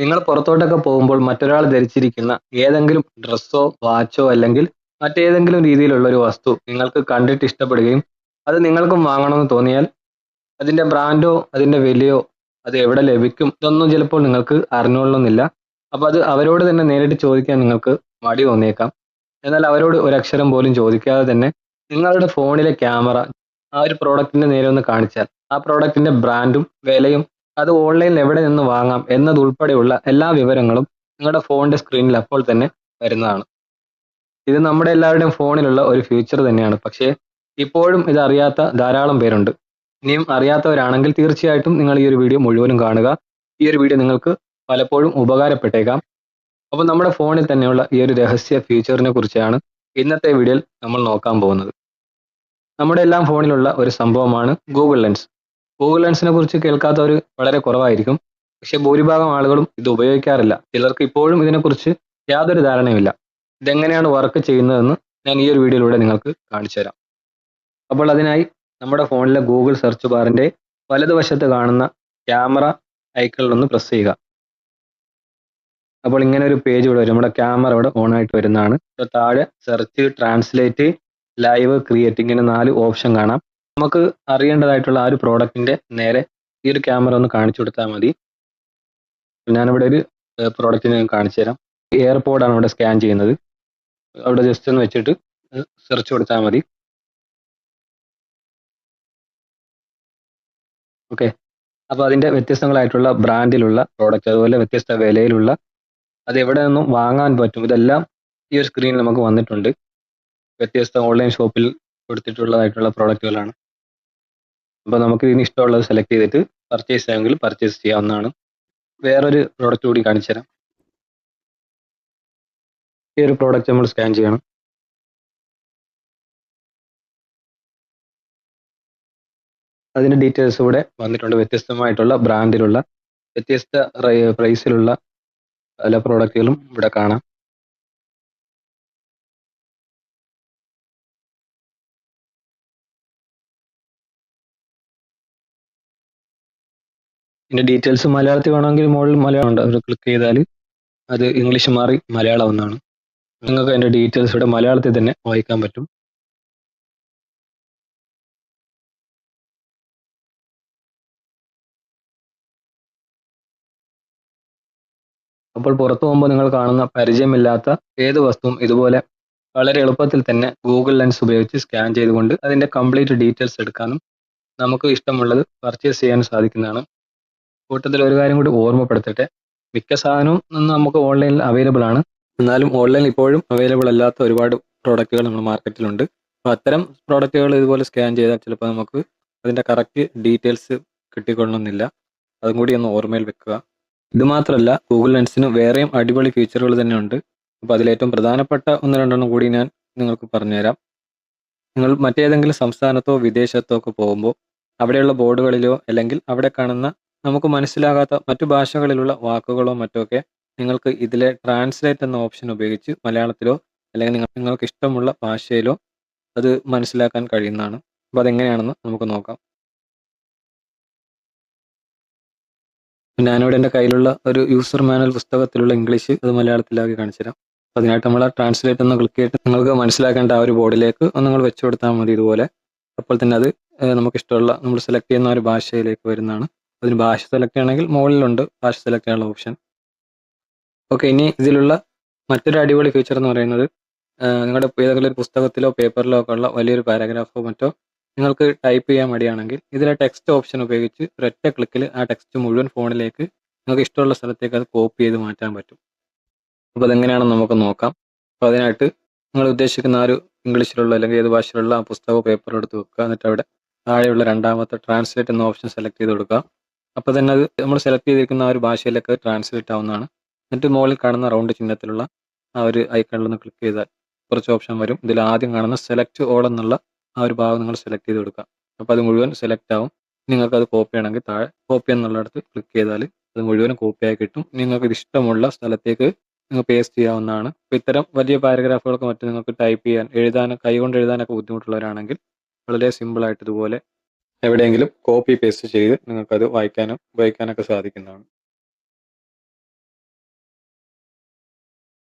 നിങ്ങൾ പുറത്തോട്ടൊക്കെ പോകുമ്പോൾ മറ്റൊരാൾ ധരിച്ചിരിക്കുന്ന ഏതെങ്കിലും ഡ്രസ്സോ, വാച്ചോ അല്ലെങ്കിൽ മറ്റേതെങ്കിലും രീതിയിലുള്ള ഒരു വസ്തു നിങ്ങൾക്ക് കണ്ടിട്ട് ഇഷ്ടപ്പെടുകയും അത് നിങ്ങൾക്കും വാങ്ങണമെന്ന് തോന്നിയാൽ അതിന്റെ ബ്രാൻഡോ അതിന്റെ വിലയോ അത് എവിടെ ലഭിക്കും ഇതൊന്നും ചിലപ്പോൾ നിങ്ങൾക്ക് അറിഞ്ഞുകൊള്ളണമെന്നില്ല. അപ്പൊ അത് അവരോട് തന്നെ നേരിട്ട് ചോദിക്കാൻ നിങ്ങൾക്ക് മടി തോന്നിയേക്കാം. എന്നാൽ അവരോട് ഒരക്ഷരം പോലും ചോദിക്കാതെ തന്നെ നിങ്ങളുടെ ഫോണിലെ ക്യാമറ ആ ഒരു പ്രോഡക്റ്റിന്റെ നേരെ ഒന്ന് കാണിച്ചാൽ ആ പ്രോഡക്റ്റിന്റെ ബ്രാൻഡും വിലയും അത് ഓൺലൈനിൽ എവിടെ നിന്ന് വാങ്ങാം എന്നതുൾപ്പെടെയുള്ള എല്ലാ വിവരങ്ങളും നിങ്ങളുടെ ഫോണിന്റെ സ്ക്രീനിൽ അപ്പോൾ തന്നെ വരുന്നതാണ്. ഇത് നമ്മുടെ എല്ലാവരുടെയും ഫോണിലുള്ള ഒരു ഫീച്ചർ തന്നെയാണ്. പക്ഷേ ഇപ്പോഴും ഇത് അറിയാത്ത ധാരാളം പേരുണ്ട്. ഇനിയും അറിയാത്തവരാണെങ്കിൽ തീർച്ചയായിട്ടും നിങ്ങൾ ഈ ഒരു വീഡിയോ മുഴുവനും കാണുക. ഈ ഒരു വീഡിയോ നിങ്ങൾക്ക് പലപ്പോഴും ഉപകാരപ്പെട്ടേക്കാം. അപ്പോൾ നമ്മുടെ ഫോണിൽ തന്നെയുള്ള ഈ ഒരു രഹസ്യ ഫീച്ചറിനെ കുറിച്ചാണ് ഇന്നത്തെ വീഡിയോയിൽ നമ്മൾ നോക്കാൻ പോകുന്നത്. നമ്മുടെ എല്ലാം ഫോണിലുള്ള ഒരു സംഭവമാണ് ഗൂഗിൾ ലെൻസ്. ഗൂഗിൾ ലെൻസിനെ കുറിച്ച് കേൾക്കാത്തവർ വളരെ കുറവായിരിക്കും. പക്ഷെ ഭൂരിഭാഗം ആളുകളും ഇത് ഉപയോഗിക്കാറില്ല. ചിലർക്ക് ഇപ്പോഴും ഇതിനെക്കുറിച്ച് യാതൊരു ധാരണയുമില്ല. ഇതെങ്ങനെയാണ് വർക്ക് ചെയ്യുന്നതെന്ന് ഞാൻ ഈ ഒരു വീഡിയോയിലൂടെ നിങ്ങൾക്ക് കാണിച്ചു തരാം. അപ്പോൾ അതിനായി നമ്മുടെ ഫോണിലെ ഗൂഗിൾ സെർച്ച് ബാറിന്റെ വലതുവശത്ത് കാണുന്ന ക്യാമറ ഐക്കണിലൊന്ന് പ്രസ് ചെയ്യുക. അപ്പോൾ ഇങ്ങനെ ഒരു പേജ് ഇവിടെ വരും. നമ്മുടെ ക്യാമറ ഇവിടെ ഓൺ ആയിട്ട് വരുന്നതാണ്. താഴെ സെർച്ച്, ട്രാൻസ്ലേറ്റ്, ലൈവ്, ക്രിയേറ്റ് ഇങ്ങനെ 4 ഓപ്ഷൻ കാണാം. നമുക്ക് അറിയേണ്ടതായിട്ടുള്ള ആ ഒരു പ്രോഡക്റ്റിന്റെ നേരെ ഈ ഒരു ക്യാമറ ഒന്ന് കാണിച്ചു കൊടുത്താൽ മതി. ഞാനിവിടെ ഒരു പ്രോഡക്റ്റിനെ കാണിച്ചു തരാം. എയർപോഡാണ് ഇവിടെ സ്കാൻ ചെയ്യുന്നത്. അവിടെ ജസ്റ്റ് ഒന്ന് വെച്ചിട്ട് സെർച്ച് കൊടുത്താൽ മതി. ഓക്കെ, അപ്പോൾ അതിന്റെ വ്യത്യസ്തങ്ങളായിട്ടുള്ള ബ്രാൻഡിലുള്ള പ്രോഡക്റ്റ്, അതുപോലെ വ്യത്യസ്ത വിലയിലുള്ള അത് എവിടെ നിന്നും വാങ്ങാൻ പറ്റും, ഇതെല്ലാം ഈ ഒരു സ്ക്രീനിൽ നമുക്ക് വന്നിട്ടുണ്ട്. വ്യത്യസ്ത ഓൺലൈൻ ഷോപ്പിൽ കൊടുത്തിട്ടുള്ളതായിട്ടുള്ള പ്രോഡക്റ്റുകളാണ്. അപ്പോൾ നമുക്ക് ഇതിന് ഇഷ്ടമുള്ളത് സെലക്ട് ചെയ്തിട്ട് പർച്ചേസ് ചെയ്യാമെങ്കിൽ പർച്ചേസ് ചെയ്യാവുന്നതാണ്. വേറൊരു പ്രോഡക്റ്റ് കൂടി കാണിച്ചു തരാം. ഈ ഒരു പ്രോഡക്റ്റ് നമ്മൾ സ്കാൻ ചെയ്യണം. അതിന്റെ ഡീറ്റെയിൽസ് ഇവിടെ വന്നിട്ടുണ്ട്. വ്യത്യസ്തമായിട്ടുള്ള ബ്രാൻഡിലുള്ള വ്യത്യസ്ത പ്രൈസിലുള്ള പല പ്രോഡക്റ്റുകളും ഇവിടെ കാണാം. ഇതിന്റെ ഡീറ്റെയിൽസ് മലയാളത്തിൽ വേണമെങ്കിൽ മുകളിൽ മലയാളം ഉണ്ട്. അത് ക്ലിക്ക് ചെയ്താൽ അത് ഇംഗ്ലീഷ് മാറി മലയാളം ഒന്നാണ്. നിങ്ങൾക്ക് അതിന്റെ ഡീറ്റെയിൽസ് ഇവിടെ മലയാളത്തിൽ തന്നെ വായിക്കാൻ പറ്റും. അപ്പോൾ പുറത്തു പോകുമ്പോൾ നിങ്ങൾ കാണുന്ന പരിചയമില്ലാത്ത ഏത് വസ്തുവും ഇതുപോലെ വളരെ എളുപ്പത്തിൽ തന്നെ ഗൂഗിൾ ലെൻസ് ഉപയോഗിച്ച് സ്കാൻ ചെയ്തുകൊണ്ട് അതിന്റെ കംപ്ലീറ്റ് ഡീറ്റെയിൽസ് എടുക്കാനും നമുക്ക് ഇഷ്ടമുള്ളത് പർച്ചേസ് ചെയ്യാനും സാധിക്കുന്നതാണ്. കൂട്ടത്തിൽ ഒരു കാര്യം കൂടി ഓർമ്മപ്പെടുത്തട്ടെ, മിക്ക സാധനവും നമുക്ക് ഓൺലൈനിൽ അവൈലബിൾ ആണ്. എന്നാലും ഓൺലൈനിൽ ഇപ്പോഴും അവൈലബിൾ അല്ലാത്ത ഒരുപാട് പ്രോഡക്റ്റുകൾ നമ്മുടെ മാർക്കറ്റിലുണ്ട്. അപ്പോൾ അത്തരം പ്രോഡക്റ്റുകൾ ഇതുപോലെ സ്കാൻ ചെയ്താൽ ചിലപ്പോൾ നമുക്ക് അതിന്റെ കറക്റ്റ് ഡീറ്റെയിൽസ് കിട്ടിക്കൊള്ളണമെന്നില്ല. അതും കൂടി ഒന്ന് ഓർമ്മയിൽ വെക്കുക. ഇത് മാത്രമല്ല, ഗൂഗിൾ ലെൻസിന് വേറെയും അടിപൊളി ഫീച്ചറുകൾ തന്നെ ഉണ്ട്. അപ്പോൾ അതിലേറ്റവും പ്രധാനപ്പെട്ട 1-2 കൂടി ഞാൻ നിങ്ങൾക്ക് പറഞ്ഞുതരാം. നിങ്ങൾ മറ്റേതെങ്കിലും സംസ്ഥാനത്തോ വിദേശത്തോ ഒക്കെ പോകുമ്പോൾ അവിടെയുള്ള ബോർഡുകളിലോ അല്ലെങ്കിൽ അവിടെ കാണുന്ന നമുക്ക് മനസ്സിലാകാത്ത മറ്റു ഭാഷകളിലുള്ള വാക്കുകളോ മറ്റൊക്കെ നിങ്ങൾക്ക് ഇതിലെ ട്രാൻസ്ലേറ്റ് എന്ന ഓപ്ഷൻ ഉപയോഗിച്ച് മലയാളത്തിലോ അല്ലെങ്കിൽ നിങ്ങൾക്ക് ഇഷ്ടമുള്ള ഭാഷയിലോ അത് മനസ്സിലാക്കാൻ കഴിയുന്നതാണ്. അപ്പോൾ അതെങ്ങനെയാണെന്ന് നമുക്ക് നോക്കാം. ഞാനിവിടെ എൻ്റെ കയ്യിലുള്ള ഒരു യൂസർ മാനുവൽ പുസ്തകത്തിലുള്ള ഇംഗ്ലീഷ് അത് മലയാളത്തിലാക്കി കാണിച്ചു തരാം. അപ്പോൾ അതിനായിട്ട് നമ്മൾ ട്രാൻസ്ലേറ്റ് ഒന്ന് ക്ലിക്ക് ചെയ്തിട്ട് നിങ്ങൾക്ക് മനസ്സിലാക്കേണ്ട ആ ഒരു ബോർഡിലേക്ക് ഒന്ന് നിങ്ങൾ വെച്ച് കൊടുത്താൽ മതി ഇതുപോലെ. അപ്പോൾ തന്നെ അത് നമുക്ക് ഇഷ്ടമുള്ള നമ്മൾ സെലക്ട് ചെയ്യുന്ന ഒരു ഭാഷയിലേക്ക് വരുന്നതാണ്. അതിന് ഭാഷ സെലക്ട് ചെയ്യണമെങ്കിൽ മുകളിലുണ്ട് ഭാഷ സെലക്ട് ചെയ്യാനുള്ള ഓപ്ഷൻ. ഓക്കെ, ഇനി ഇതിലുള്ള മറ്റൊരു അടിപൊളി ഫീച്ചർ എന്ന് പറയുന്നത് നിങ്ങളുടെ ഏതെങ്കിലും ഒരു പുസ്തകത്തിലോ പേപ്പറിലോ ഒക്കെ ഉള്ള വലിയൊരു പാരഗ്രാഫോ മറ്റോ നിങ്ങൾക്ക് ടൈപ്പ് ചെയ്യാൻ മടിയാണെങ്കിൽ ഇതിലെ ടെക്സ്റ്റ് ഓപ്ഷൻ ഉപയോഗിച്ച് ഒരൊറ്റ ക്ലിക്കിൽ ആ ടെക്സ്റ്റ് മുഴുവൻ ഫോണിലേക്ക് നിങ്ങൾക്ക് ഇഷ്ടമുള്ള സ്ഥലത്തേക്ക് അത് കോപ്പി ചെയ്ത് മാറ്റാൻ പറ്റും. അപ്പോൾ അതെങ്ങനെയാണെന്ന് നമുക്ക് നോക്കാം. അപ്പോൾ അതിനായിട്ട് നിങ്ങൾ ഉദ്ദേശിക്കുന്ന ആ ഒരു ഇംഗ്ലീഷിലുള്ള അല്ലെങ്കിൽ ഏത് ഭാഷയിലുള്ള ആ പുസ്തകമോ പേപ്പറോ എടുത്ത് വെക്കുക. എന്നിട്ട് അവിടെ താഴെയുള്ള രണ്ടാമത്തെ ട്രാൻസ്ലേറ്റ് എന്ന ഓപ്ഷൻ സെലക്ട് ചെയ്ത് കൊടുക്കുക. അപ്പോൾ തന്നെ അത് നമ്മൾ സെലക്ട് ചെയ്തിരിക്കുന്ന ആ ഒരു ഭാഷയിലേക്ക് ട്രാൻസ്ലേറ്റ് ആവുന്നതാണ്. എന്നിട്ട് മുകളിൽ കാണുന്ന റൗണ്ട് ചിഹ്നത്തിലുള്ള ആ ഒരു ഐക്കണിലൊന്ന് ക്ലിക്ക് ചെയ്താൽ കുറച്ച് ഓപ്ഷൻ വരും. ഇതിൽ ആദ്യം കാണുന്ന സെലക്ട് ഓൾ എന്നുള്ള ആ ഒരു ഭാഗം നിങ്ങൾ സെലക്ട് ചെയ്ത് കൊടുക്കുക. അപ്പോൾ അത് മുഴുവൻ സെലക്ട് ആവും. നിങ്ങൾക്ക് അത് കോപ്പി ചെയ്യണമെങ്കിൽ താഴെ കോപ്പി എന്നുള്ളിടത്ത് ക്ലിക്ക് ചെയ്താൽ അത് മുഴുവനും കോപ്പിയായി കിട്ടും. നിങ്ങൾക്ക് ഇത് ഇഷ്ടമുള്ള സ്ഥലത്തേക്ക് നിങ്ങൾ പേസ്റ്റ് ചെയ്യാവുന്നതാണ്. അപ്പോൾ ഇത്തരം വലിയ പാരഗ്രാഫുകളൊക്കെ മറ്റും നിങ്ങൾക്ക് ടൈപ്പ് ചെയ്യാൻ കൈകൊണ്ട് എഴുതാനൊക്കെ ബുദ്ധിമുട്ടുള്ളവരാണെങ്കിൽ വളരെ സിമ്പിളായിട്ട് ഇതുപോലെ എവിടെയെങ്കിലും കോപ്പി പേസ്റ്റ് ചെയ്ത് നിങ്ങൾക്കത് വായിക്കാനും ഉപയോഗിക്കാനൊക്കെ സാധിക്കുന്നതാണ്.